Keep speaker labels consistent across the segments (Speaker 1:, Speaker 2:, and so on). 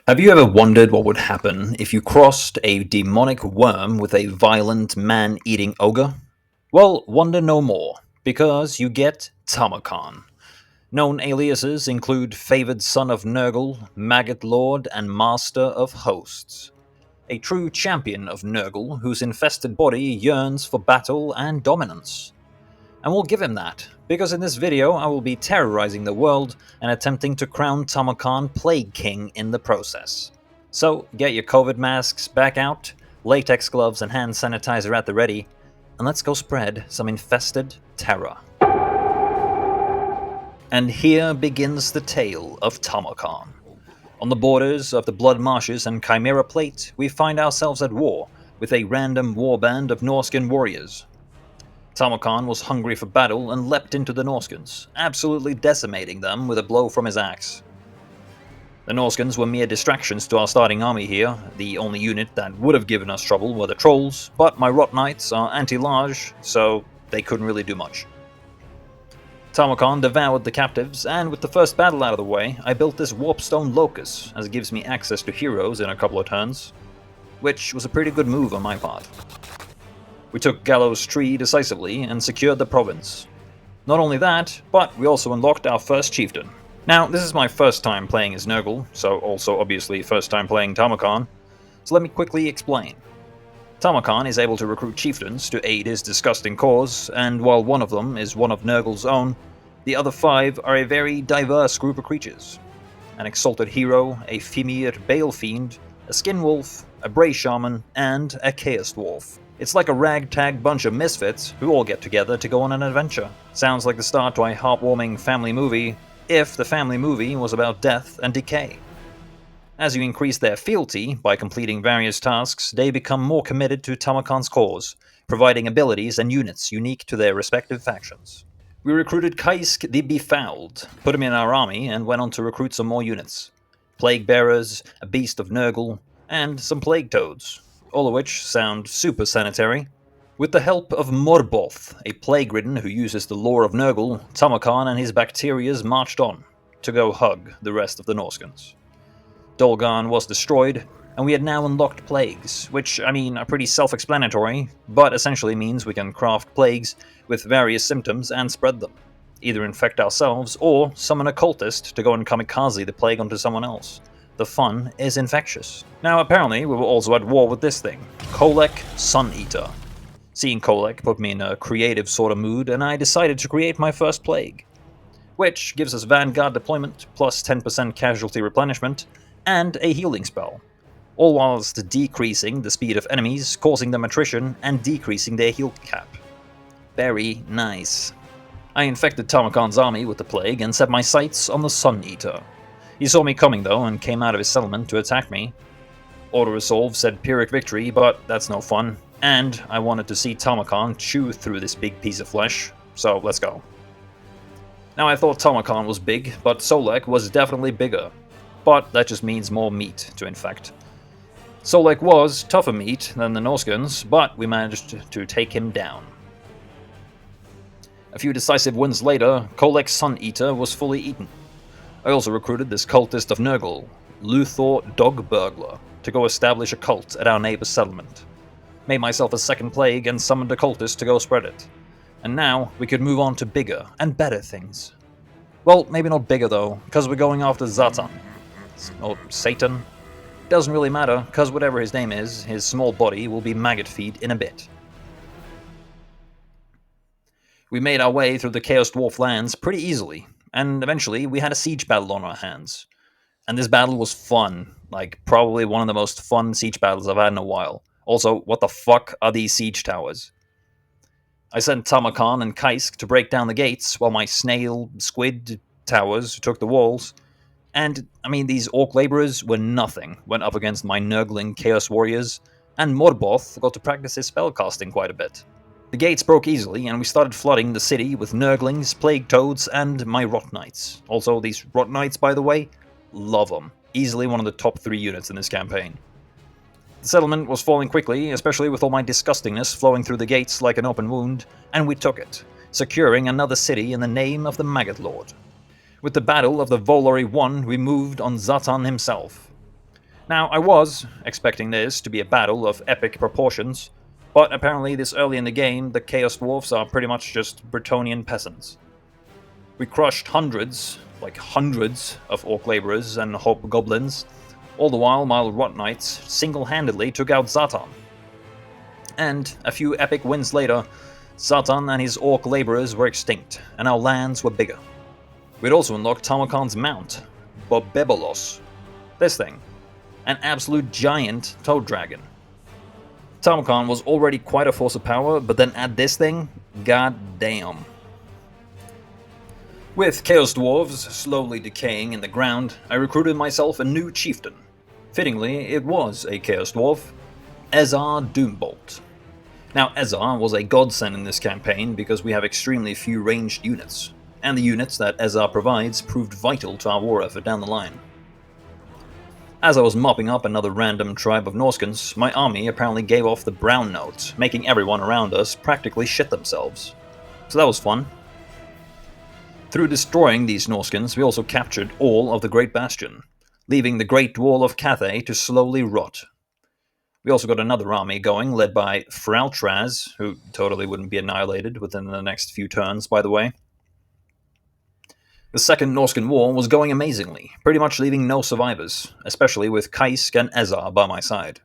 Speaker 1: Have you ever wondered what would happen if you crossed a demonic worm with a violent man-eating ogre? Well, wonder no more, because you get Tamurkhan. Known aliases include Favored Son of Nurgle, Maggot Lord, and Master of Hosts. A true champion of Nurgle whose infested body yearns for battle and dominance. And we'll give him that, because in this video I will be terrorizing the world and attempting to crown Tamurkhan Plagueking in the process. So get your COVID masks back out, latex gloves and hand sanitizer at the ready, and let's go spread some infested terror. And here begins the tale of Tamurkhan. On the borders of the Blood Marshes and Chimera Plate, we find ourselves at war with a random warband of Norscan warriors. Tamurkhan was hungry for battle and leapt into the Norscans, absolutely decimating them with a blow from his axe. The Norscans were mere distractions to our starting army here. The only unit that would have given us trouble were the trolls, but my Rot Knights are anti-large, so they couldn't really do much. Tamurkhan devoured the captives, and with the first battle out of the way, I built this Warpstone Locus, as it gives me access to heroes in a couple of turns, which was a pretty good move on my part. We took Gallows Tree decisively and secured the province. Not only that, but we also unlocked our first chieftain. Now, this is my first time playing as Nurgle, so also obviously first time playing Tamurkhan, so let me quickly explain. Tamurkhan is able to recruit chieftains to aid his disgusting cause, and while one of them is one of Nurgle's own, the other 5 are a very diverse group of creatures. An exalted hero, a Fimir Bale Fiend, a Skin Wolf, a Bray Shaman, and a Chaos Dwarf. It's like a ragtag bunch of misfits who all get together to go on an adventure. Sounds like the start to a heartwarming family movie, if the family movie was about death and decay. As you increase their fealty by completing various tasks, they become more committed to Tamurkhan's cause, providing abilities and units unique to their respective factions. We recruited Kaisk the Befouled, put him in our army, and went on to recruit some more units. Plague Bearers, a Beast of Nurgle, and some Plague Toads, all of which sound super sanitary. With the help of Morboth, a plague-ridden who uses the lore of Nurgle, Tamurkhan and his bacterias marched on, to go hug the rest of the Norscans. Dolgan was destroyed, and we had now unlocked plagues, which, are pretty self-explanatory, but essentially means we can craft plagues with various symptoms and spread them. Either infect ourselves, or summon a cultist to go and kamikaze the plague onto someone else. The fun is infectious. Now apparently we were also at war with this thing, Kolek Suneater. Seeing Kolek put me in a creative sort of mood, and I decided to create my first plague, which gives us Vanguard deployment, plus 10% casualty replenishment, and a healing spell, all whilst decreasing the speed of enemies, causing them attrition, and decreasing their heal cap. Very nice. I infected Tamurkhan's army with the plague and set my sights on the Suneater. He saw me coming though and came out of his settlement to attack me. Auto-resolve said Pyrrhic victory, but that's no fun, and I wanted to see Tamurkhan chew through this big piece of flesh, so let's go. Now I thought Tamurkhan was big, but Solek was definitely bigger. But that just means more meat to infect. Solek was tougher meat than the Norscans, but we managed to take him down. A few decisive wins later, Kolek's Suneater was fully eaten. I also recruited this cultist of Nurgle, Luthor Dog Burglar, to go establish a cult at our neighbor's settlement. Made myself a second plague and summoned a cultist to go spread it. And now we could move on to bigger and better things. Well, maybe not bigger though, because we're going after Zatan. Or Satan. Doesn't really matter, because whatever his name is, his small body will be maggot feed in a bit. We made our way through the Chaos Dwarf lands pretty easily, and eventually we had a siege battle on our hands. And this battle was fun, like probably one of the most fun siege battles I've had in a while. Also, what the fuck are these siege towers? I sent Tamurkhan and Kaisk to break down the gates, while my snail, squid towers took the walls. And, these orc laborers were nothing when up against my Nurgling Chaos Warriors, and Morboth got to practice his spellcasting quite a bit. The gates broke easily, and we started flooding the city with Nurglings, Plague Toads, and my Rot Knights. Also, these Rot Knights, by the way, love them. Easily one of the top 3 units in this campaign. The settlement was falling quickly, especially with all my disgustingness flowing through the gates like an open wound, and we took it, securing another city in the name of the Maggot Lord. With the Battle of the Volori won, we moved on Zatan himself. Now, I was expecting this to be a battle of epic proportions, but apparently this early in the game, the Chaos Dwarfs are pretty much just Bretonnian peasants. We crushed hundreds, like hundreds, of orc laborers and hobgoblins, all the while my Rot Knights single-handedly took out Zatan. And a few epic wins later, Zatan and his orc laborers were extinct, and our lands were bigger. We'd also unlocked Tamurkhan's mount, Bobebelos. This thing. An absolute giant toad dragon. Tamurkhan was already quite a force of power, but then add this thing? God damn. With Chaos Dwarves slowly decaying in the ground, I recruited myself a new chieftain. Fittingly, it was a Chaos Dwarf, Ezar Doombolt. Now, Ezar was a godsend in this campaign because we have extremely few ranged units, and the units that Ezar provides proved vital to our war effort down the line. As I was mopping up another random tribe of Norskans, my army apparently gave off the brown note, making everyone around us practically shit themselves. So that was fun. Through destroying these Norskans, we also captured all of the Great Bastion, leaving the Great Wall of Cathay to slowly rot. We also got another army going, led by Frautraz, who totally wouldn't be annihilated within the next few turns, by the way. The Second Norscan War was going amazingly, pretty much leaving no survivors, especially with Kaisk and Ezar by my side.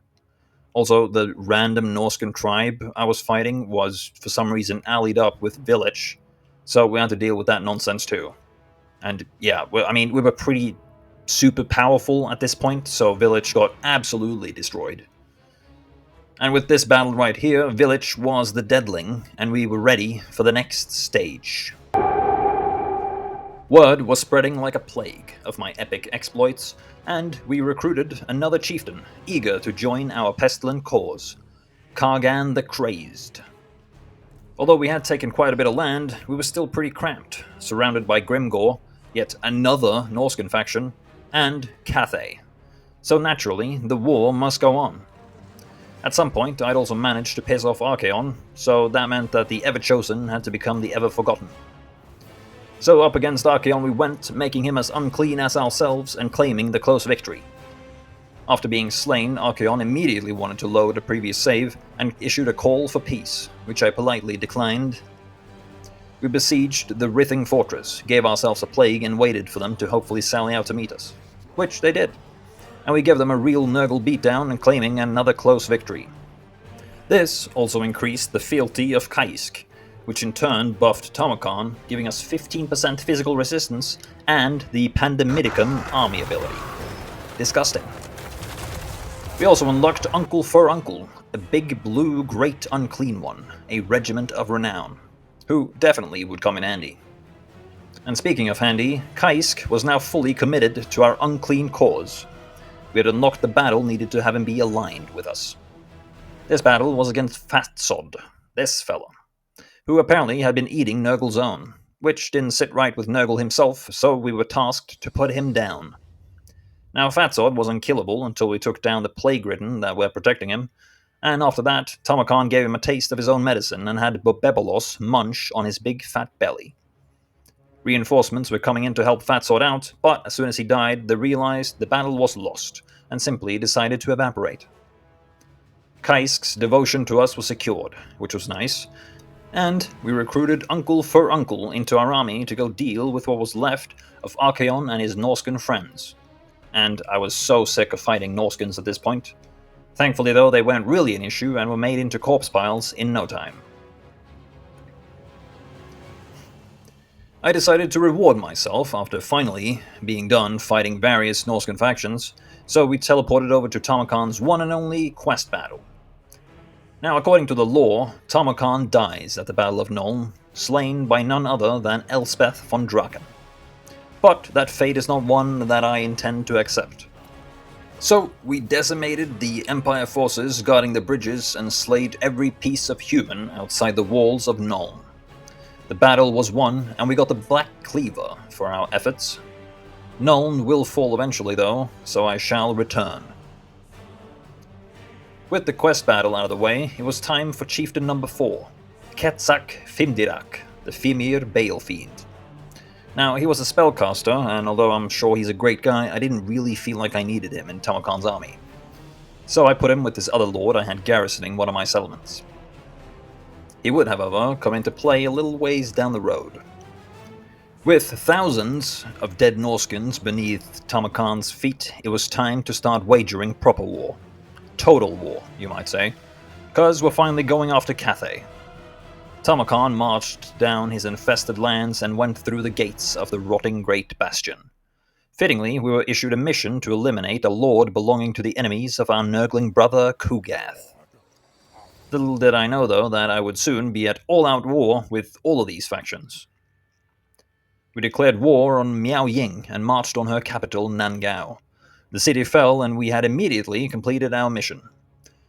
Speaker 1: Also, the random Norscan tribe I was fighting was, for some reason, allied up with Village, so we had to deal with that nonsense too. And yeah, we were pretty super powerful at this point, so Village got absolutely destroyed. And with this battle right here, Village was the deadling, and we were ready for the next stage. Word was spreading like a plague of my epic exploits, and we recruited another chieftain, eager to join our pestilent cause, Kargan the Crazed. Although we had taken quite a bit of land, we were still pretty cramped, surrounded by Grimgor, yet another Norscan faction, and Cathay. So naturally, the war must go on. At some point, I'd also managed to piss off Archaon, so that meant that the Ever-Chosen had to become the Ever-Forgotten. So up against Archaon we went, making him as unclean as ourselves and claiming the close victory. After being slain, Archaon immediately wanted to load a previous save and issued a call for peace, which I politely declined. We besieged the Rithing fortress, gave ourselves a plague and waited for them to hopefully sally out to meet us. Which they did. And we gave them a real Nurgle beatdown and claiming another close victory. This also increased the fealty of Kaisk, which in turn buffed Tamurkhan, giving us 15% physical resistance and the Pandemidicum army ability. Disgusting. We also unlocked Uncle for Uncle, a big blue great unclean one, a regiment of renown, who definitely would come in handy. And speaking of handy, Kaisk was now fully committed to our unclean cause. We had unlocked the battle needed to have him be aligned with us. This battle was against Fatsod, this fella, who apparently had been eating Nurgle's own, which didn't sit right with Nurgle himself, so we were tasked to put him down. Now, Fatsod was unkillable until we took down the plague-ridden that were protecting him, and after that, Tamurkhan gave him a taste of his own medicine and had Bobebelos munch on his big fat belly. Reinforcements were coming in to help Fatsod out, but as soon as he died, they realized the battle was lost, and simply decided to evaporate. Kaisk's devotion to us was secured, which was nice, and we recruited Uncle for Uncle into our army to go deal with what was left of Archaon and his Norscan friends. And I was so sick of fighting Norskans at this point. Thankfully though, they weren't really an issue and were made into corpse piles in no time. I decided to reward myself after finally being done fighting various Norscan factions, so we teleported over to Tamurkhan's one and only quest battle. Now, according to the lore, Tamurkhan dies at the Battle of Nuln, slain by none other than Elspeth von Draken. But that fate is not one that I intend to accept. So, we decimated the Empire forces guarding the bridges and slayed every piece of human outside the walls of Nuln. The battle was won, and we got the Black Cleaver for our efforts. Nuln will fall eventually though, so I shall return. With the quest battle out of the way, it was time for Chieftain number 4, Quetzak Fimdirak, the Fimir Balefiend. Now, he was a spellcaster, and although I'm sure he's a great guy, I didn't really feel like I needed him in Tamurkhan's army. So I put him with this other lord I had garrisoning one of my settlements. He would, however, come into play a little ways down the road. With thousands of dead Norskins beneath Tamurkhan's feet, it was time to start wagering proper war. Total war, you might say, because we're finally going after Cathay. Tamurkhan marched down his infested lands and went through the gates of the rotting Great Bastion. Fittingly, we were issued a mission to eliminate a lord belonging to the enemies of our Nurgling brother Kugath. Little did I know, though, that I would soon be at all-out war with all of these factions. We declared war on Miao Ying and marched on her capital, Nangao. The city fell, and we had immediately completed our mission.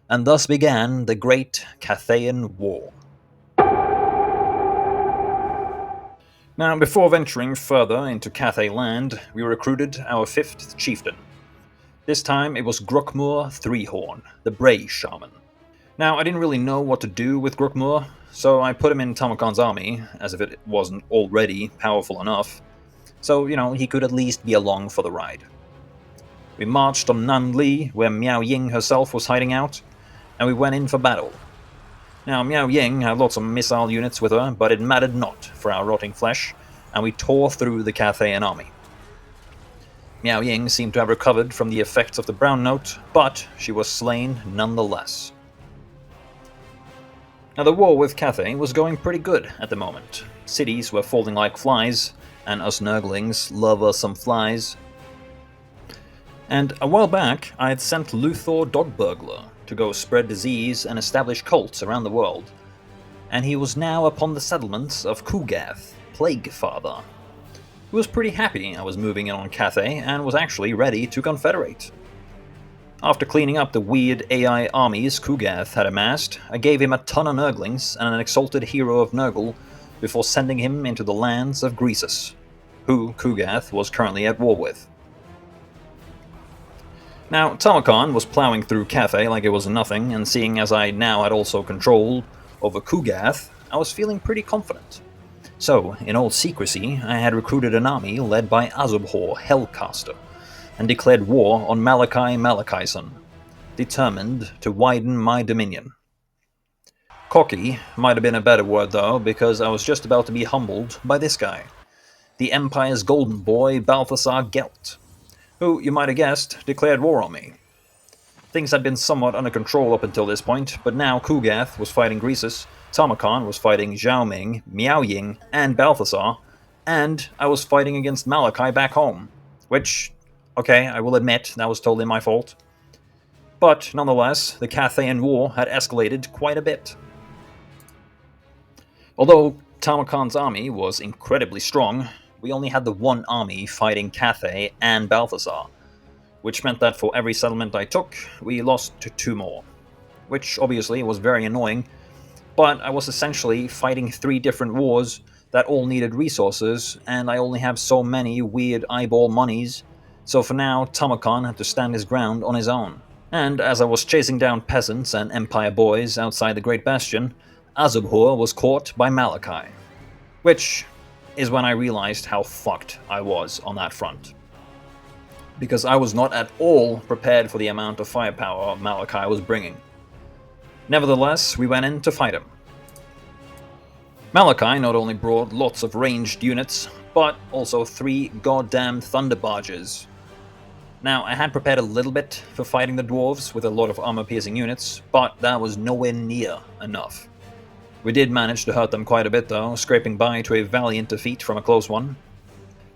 Speaker 1: And thus began the Great Cathayan War. Now, before venturing further into Cathay land, we recruited our 5th chieftain. This time it was Grukmur Threehorn, the Bray shaman. Now, I didn't really know what to do with Grukmur, so I put him in Tamurkhan's army, as if it wasn't already powerful enough, so, he could at least be along for the ride. We marched on Nanli, where Miao Ying herself was hiding out, and we went in for battle. Now, Miao Ying had lots of missile units with her, but it mattered not for our rotting flesh, and we tore through the Cathayan army. Miao Ying seemed to have recovered from the effects of the brown note, but she was slain nonetheless. Now, the war with Cathay was going pretty good at the moment. Cities were falling like flies, and us Nurglings love us some flies. And a while back, I had sent Luthor Dogburglar to go spread disease and establish cults around the world, and he was now upon the settlements of Kugath, Plaguefather, who was pretty happy I was moving in on Cathay and was actually ready to confederate. After cleaning up the weird AI armies Kugath had amassed, I gave him a ton of Nurglings and an exalted hero of Nurgle before sending him into the lands of Greas, who Kugath was currently at war with. Now, Tamurkhan was ploughing through Cathay like it was nothing, and seeing as I now had also control over Kugath, I was feeling pretty confident. So, in all secrecy, I had recruited an army led by Azubhor Hellcaster, and declared war on Malachi Malachison, determined to widen my dominion. Cocky might have been a better word though, because I was just about to be humbled by this guy, the Empire's golden boy Balthasar Gelt, who, you might have guessed, declared war on me. Things had been somewhat under control up until this point, but now Kugath was fighting Greas, Tamurkhan was fighting Xiaoming, Miao Ying, and Balthasar, and I was fighting against Malachi back home, which, okay, I will admit, that was totally my fault. But, nonetheless, the Cathayan War had escalated quite a bit. Although Tamurkhan's army was incredibly strong, we only had the one army fighting Cathay and Balthasar, which meant that for every settlement I took, we lost to 2 more, which obviously was very annoying, but I was essentially fighting 3 different wars that all needed resources, and I only have so many weird eyeball monies, so for now Tamurkhan had to stand his ground on his own. And as I was chasing down peasants and Empire boys outside the Great Bastion, Azubhur was caught by Malachi, which is when I realized how fucked I was on that front. Because I was not at all prepared for the amount of firepower Malachi was bringing. Nevertheless, we went in to fight him. Malachi not only brought lots of ranged units, but also 3 goddamn thunder barges. Now, I had prepared a little bit for fighting the dwarves with a lot of armor-piercing units, but that was nowhere near enough. We did manage to hurt them quite a bit though, scraping by to a valiant defeat from a close one.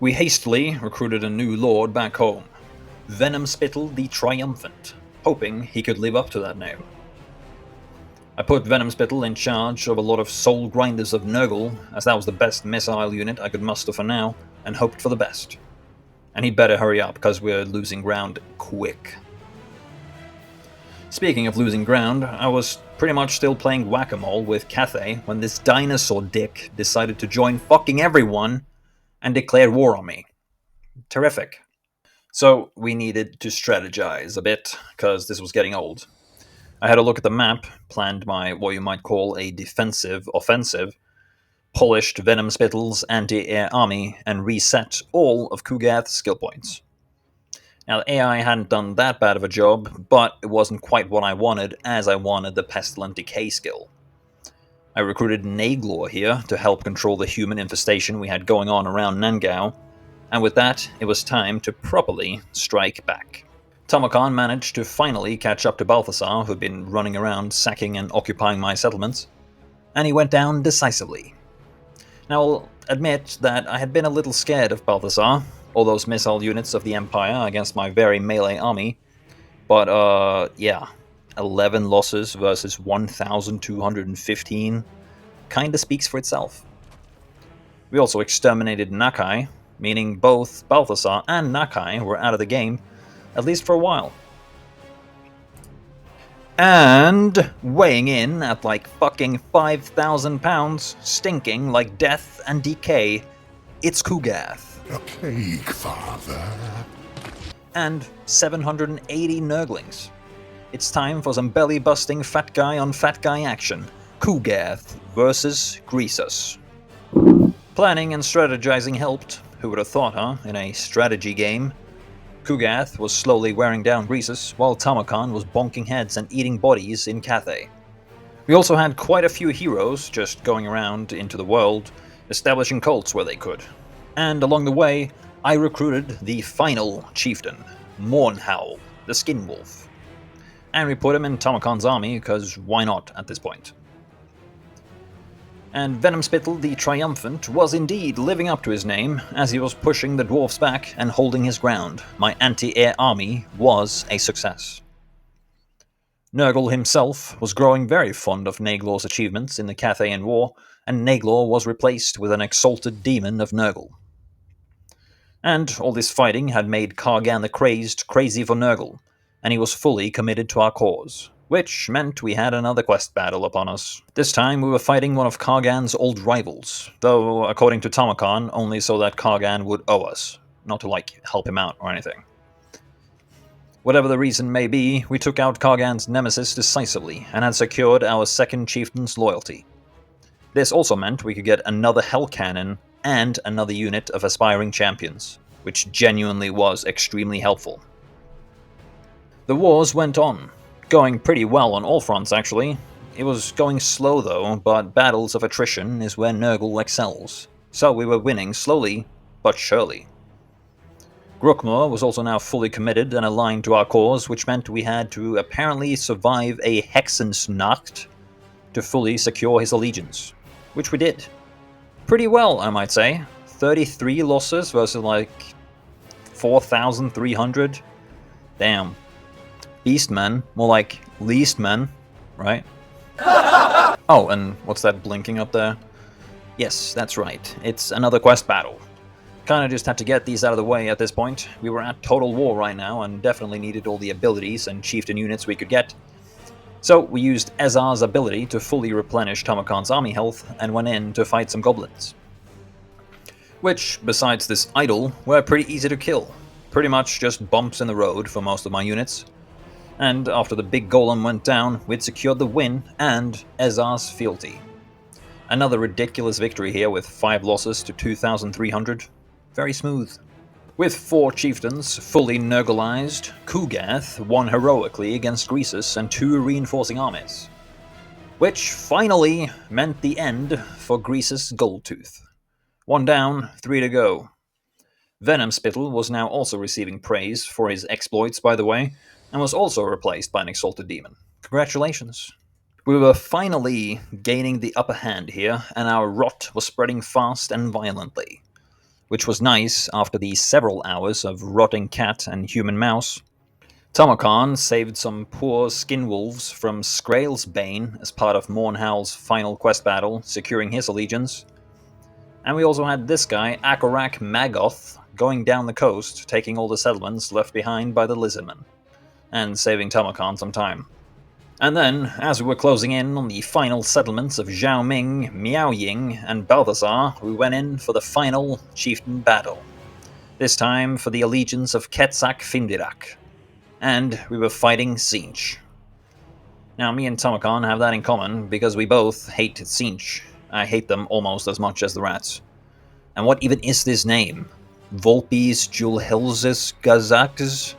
Speaker 1: We hastily recruited a new lord back home, Venomspittle the Triumphant, hoping he could live up to that name. I put Venomspittle in charge of a lot of soul grinders of Nurgle, as that was the best missile unit I could muster for now, and hoped for the best. And he'd better hurry up, because we're losing ground quick. Speaking of losing ground, I was pretty much still playing whack-a-mole with Cathay when this dinosaur dick decided to join fucking everyone and declare war on me. Terrific. So we needed to strategize a bit, because this was getting old. I had a look at the map, planned my what you might call a defensive offensive, polished Venom Spittle's anti-air army, and reset all of Kugath's skill points. Now, the AI hadn't done that bad of a job, but it wasn't quite what I wanted, as I wanted the Pestilent Decay skill. I recruited Naglor here to help control the human infestation we had going on around Nangao, and with that, it was time to properly strike back. Tamurkhan managed to finally catch up to Balthasar, who'd been running around sacking and occupying my settlements, and he went down decisively. Now, I'll admit that I had been a little scared of Balthasar, all those missile units of the Empire against my very melee army, but yeah, 11 losses versus 1,215 kinda speaks for itself. We also exterminated Nakai, meaning both Balthasar and Nakai were out of the game, at least for a while. And weighing in at like fucking 5,000 pounds, stinking like death and decay, it's Kugath.
Speaker 2: A plague, father.
Speaker 1: And 780 Nurglings. It's time for some belly-busting fat guy on fat guy action. Kugath versus Greas. Planning and strategizing helped. Who would have thought, huh? In a strategy game. Kugath was slowly wearing down Greas, while Tamurkhan was bonking heads and eating bodies in Cathay. We also had quite a few heroes just going around into the world, establishing cults where they could. And along the way, I recruited the final chieftain, Mournhowl, the Skin Wolf. And we put him in Tamurkhan's army, because why not at this point? And Venom Spittle the Triumphant was indeed living up to his name, as he was pushing the dwarfs back and holding his ground. My anti-air army was a success. Nurgle himself was growing very fond of Naglor's achievements in the Cathayan War, and Naglor was replaced with an exalted demon of Nurgle. And all this fighting had made Kargan the Crazed crazy for Nurgle, and he was fully committed to our cause. Which meant we had another quest battle upon us. This time we were fighting one of Kargan's old rivals, though according to Tamurkhan, only so that Kargan would owe us, not to help him out or anything. Whatever the reason may be, we took out Kargan's nemesis decisively, and had secured our second chieftain's loyalty. This also meant we could get another Hell Cannon, and another unit of aspiring champions, which genuinely was extremely helpful. The wars went on. Going pretty well on all fronts, actually. It was going slow though, but battles of attrition is where Nurgle excels. So we were winning slowly, but surely. Grukmor was also now fully committed and aligned to our cause, which meant we had to apparently survive a Hexensnacht to fully secure his allegiance. Which we did. Pretty well, I might say. 33 losses versus like 4,300. Damn. Beastmen, more like Leastmen, right? Oh, and what's that blinking up there? Yes, that's right. It's another quest battle. Kinda just had to get these out of the way at this point. We were at total war right now, and definitely needed all the abilities and chieftain units we could get. So we used Ezar's ability to fully replenish Tamurkhan's army health, and went in to fight some goblins. Which, besides this idol, were pretty easy to kill. Pretty much just bumps in the road for most of my units. And after the big golem went down, we'd secured the win and Ezar's fealty. Another ridiculous victory here with 5 losses to 2,300. Very smooth. With 4 chieftains fully Nurgleized, Kugath won heroically against Greas and 2 reinforcing armies. Which finally meant the end for Greas' Goldtooth. 1 down, 3 to go. Venom Spittle was now also receiving praise for his exploits, by the way, and was also replaced by an exalted demon. Congratulations. We were finally gaining the upper hand here, and our rot was spreading fast and violently. Which was nice after the several hours of rotting cat and human mouse. Tamurkhan saved some poor skin wolves from Skrael's Bane as part of Mournhowl's final quest battle, securing his allegiance. And we also had this guy, Akorak Magoth, going down the coast, taking all the settlements left behind by the Lizardmen, and saving Tamurkhan some time. And then, as we were closing in on the final settlements of Xiaoming, Miaoying, and Balthasar, we went in for the final chieftain battle. This time for the allegiance of Quetzak Findirak. And we were fighting Tzeentch. Now, me and Tamurkhan have that in common, because we both hate Tzeentch, I hate them almost as much as the rats. And what even is this name? Volpes Julhilsis Gazakas?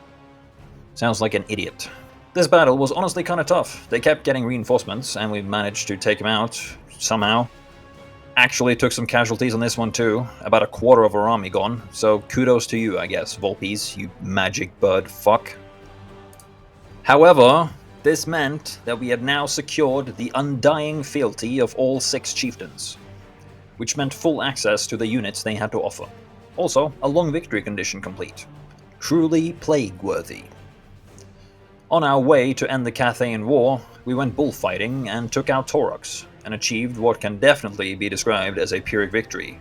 Speaker 1: Sounds like an idiot. This battle was honestly kinda tough. They kept getting reinforcements, and we managed to take them out, somehow. Actually took some casualties on this one too, about a quarter of our army gone, so kudos to you, I guess, Volpes, you magic bird fuck. However, this meant that we had now secured the undying fealty of all 6 chieftains, which meant full access to the units they had to offer. Also, a long victory condition complete. Truly plague-worthy. On our way to end the Cathayan War, we went bullfighting and took out Taurox, and achieved what can definitely be described as a Pyrrhic victory.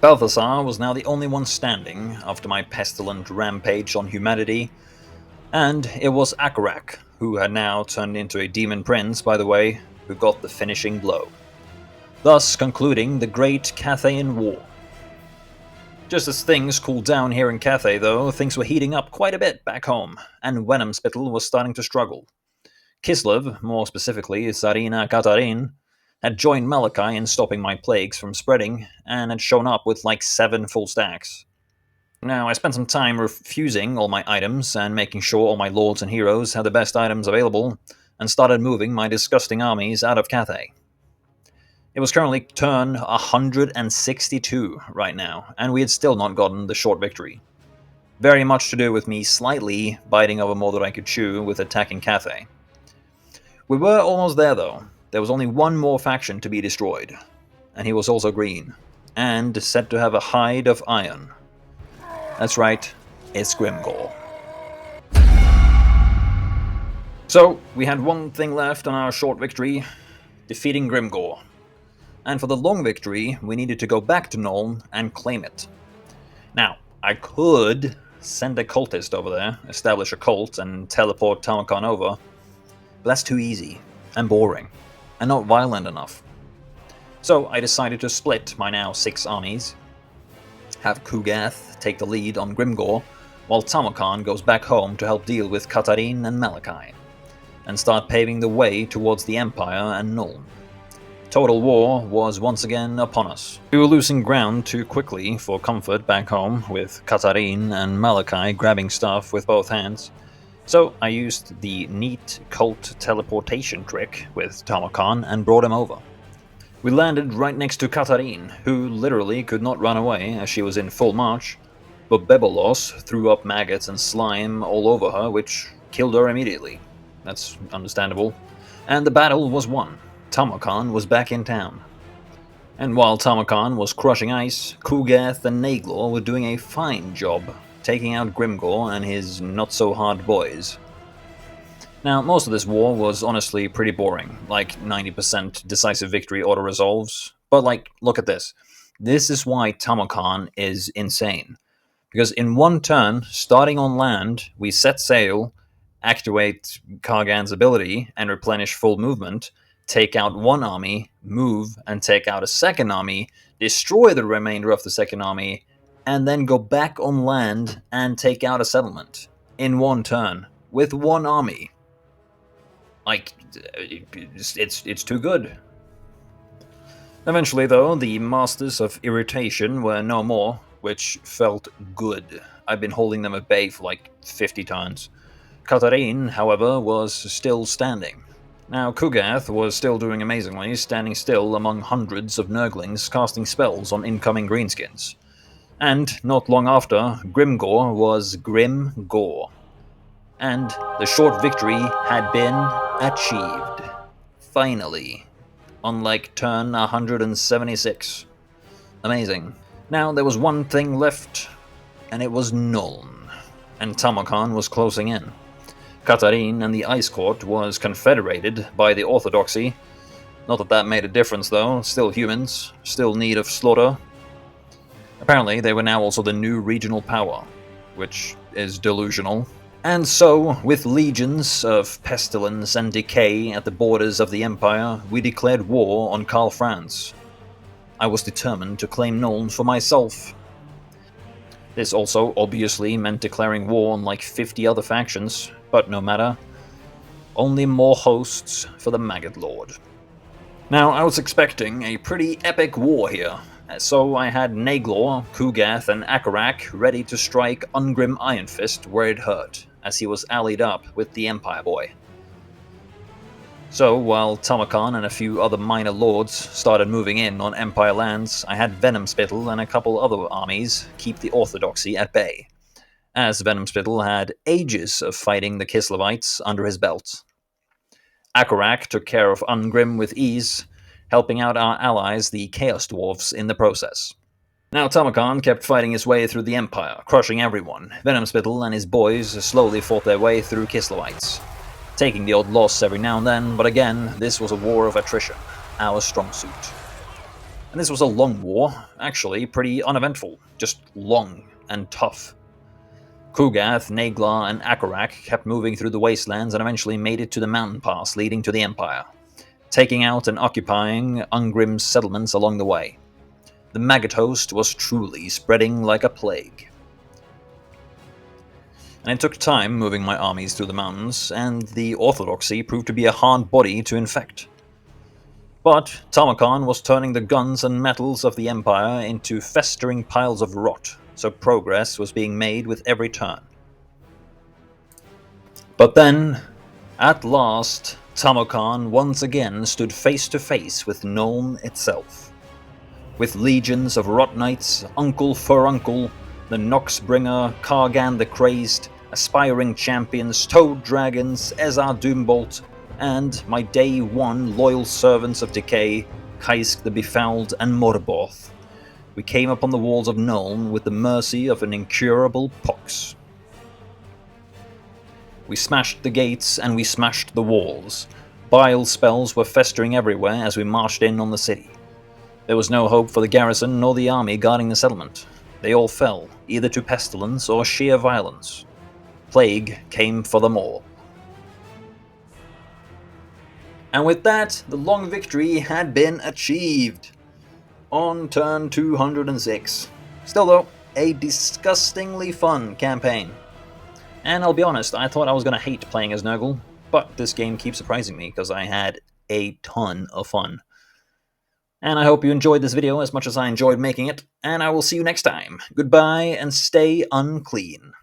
Speaker 1: Balthasar was now the only one standing after my pestilent rampage on humanity, and it was Akarak, who had now turned into a demon prince, by the way, who got the finishing blow, thus concluding the Great Cathayan War. Just as things cooled down here in Cathay, though, things were heating up quite a bit back home, and Venomspittle was starting to struggle. Kislev, more specifically Tsarina Katarin, had joined Malachi in stopping my plagues from spreading, and had shown up with like 7 full stacks. Now, I spent some time refusing all my items, and making sure all my lords and heroes had the best items available, and started moving my disgusting armies out of Cathay. It was currently turn 162 right now, and we had still not gotten the short victory. Very much to do with me slightly biting over more than I could chew with attacking Cathay. We were almost there though. There was only one more faction to be destroyed, and he was also green, and said to have a hide of iron. That's right, it's Grimgore. So, we had one thing left on our short victory, defeating Grimgore. And for the long victory, we needed to go back to Nuln and claim it. Now, I could send a cultist over there, establish a cult, and teleport Tamurkhan over, but that's too easy, and boring, and not violent enough. So I decided to split my now 6 armies, have Kugath take the lead on Grimgore, while Tamurkhan goes back home to help deal with Katarin and Malachi, and start paving the way towards the Empire and Nuln. Total war was once again upon us. We were losing ground too quickly for comfort back home, with Katarin and Malachi grabbing stuff with both hands. So I used the neat cult teleportation trick with Tamurkhan and brought him over. We landed right next to Katarin, who literally could not run away as she was in full march, but Bebelos threw up maggots and slime all over her, which killed her immediately. That's understandable. And the battle was won. Tamurkhan was back in town. And while Tamurkhan was crushing ice, Kugath and Naglor were doing a fine job taking out Grimgore and his not-so-hard boys. Now, most of this war was honestly pretty boring, like 90% decisive victory auto-resolves, but like, look at this. This is why Tamurkhan is insane. Because in one turn, starting on land, we set sail, activate Kargan's ability, and replenish full movement, take out one army, move, and take out a second army, destroy the remainder of the second army, and then go back on land and take out a settlement in one turn with one army. Like, it's too good. Eventually, though, the Masters of Irritation were no more, which felt good. I've been holding them at bay for like 50 turns. Katarin, however, was still standing. Now, Kugath was still doing amazingly, standing still among hundreds of Nurglings casting spells on incoming greenskins. And, not long after, Grimgore was Grimgore. And the short victory had been achieved. Finally. On like turn 176. Amazing. Now, there was one thing left, and it was Nuln. And Tamurkhan was closing in. Katarin and the Ice Court was confederated by the Orthodoxy. Not that that made a difference though, still humans, still need of slaughter. Apparently they were now also the new regional power, which is delusional. And so, with legions of pestilence and decay at the borders of the Empire, we declared war on Karl Franz. I was determined to claim Nuln for myself. This also obviously meant declaring war on like 50 other factions, but no matter. Only more hosts for the Maggot Lord. Now, I was expecting a pretty epic war here, so I had Naglor, Kugath, and Akarak ready to strike Ungrim Ironfist where it hurt, as he was allied up with the Empire Boy. So, while Tamurkhan and a few other minor lords started moving in on Empire lands, I had Venomspittle and a couple other armies keep the Orthodoxy at bay, as Venomspittle had ages of fighting the Kislevites under his belt. Akarak took care of Ungrim with ease, helping out our allies, the Chaos Dwarfs, in the process. Now Tamurkhan kept fighting his way through the Empire, crushing everyone. Venomspittle and his boys slowly fought their way through Kislevites, taking the odd loss every now and then, but again, this was a war of attrition, our strong suit. And this was a long war, actually pretty uneventful, just long and tough. Kugath, Naglor, and Akarak kept moving through the wastelands and eventually made it to the mountain pass leading to the Empire, taking out and occupying Ungrim's settlements along the way. The maggot host was truly spreading like a plague. And it took time moving my armies through the mountains, and the Orthodoxy proved to be a hard body to infect. But Tamurkhan was turning the guns and metals of the Empire into festering piles of rot, so progress was being made with every turn. But then, at last, Tamurkhan once again stood face to face with Nuln itself. With legions of Rot Knights, Uncle Furuncle, the Noxbringer, Kargan the Crazed, aspiring champions, Toad Dragons, Ezar Doombolt, and my day one loyal servants of decay, Kaisk the Befouled and Morborth, we came upon the walls of Nuln with the mercy of an incurable pox. We smashed the gates and we smashed the walls. Bile spells were festering everywhere as we marched in on the city. There was no hope for the garrison nor the army guarding the settlement. They all fell, either to pestilence or sheer violence. Plague came for them all. And with that, the long victory had been achieved. On turn 206. Still though, a disgustingly fun campaign. And I'll be honest, I thought I was going to hate playing as Nurgle, but this game keeps surprising me because I had a ton of fun. And I hope you enjoyed this video as much as I enjoyed making it, and I will see you next time. Goodbye, and stay unclean.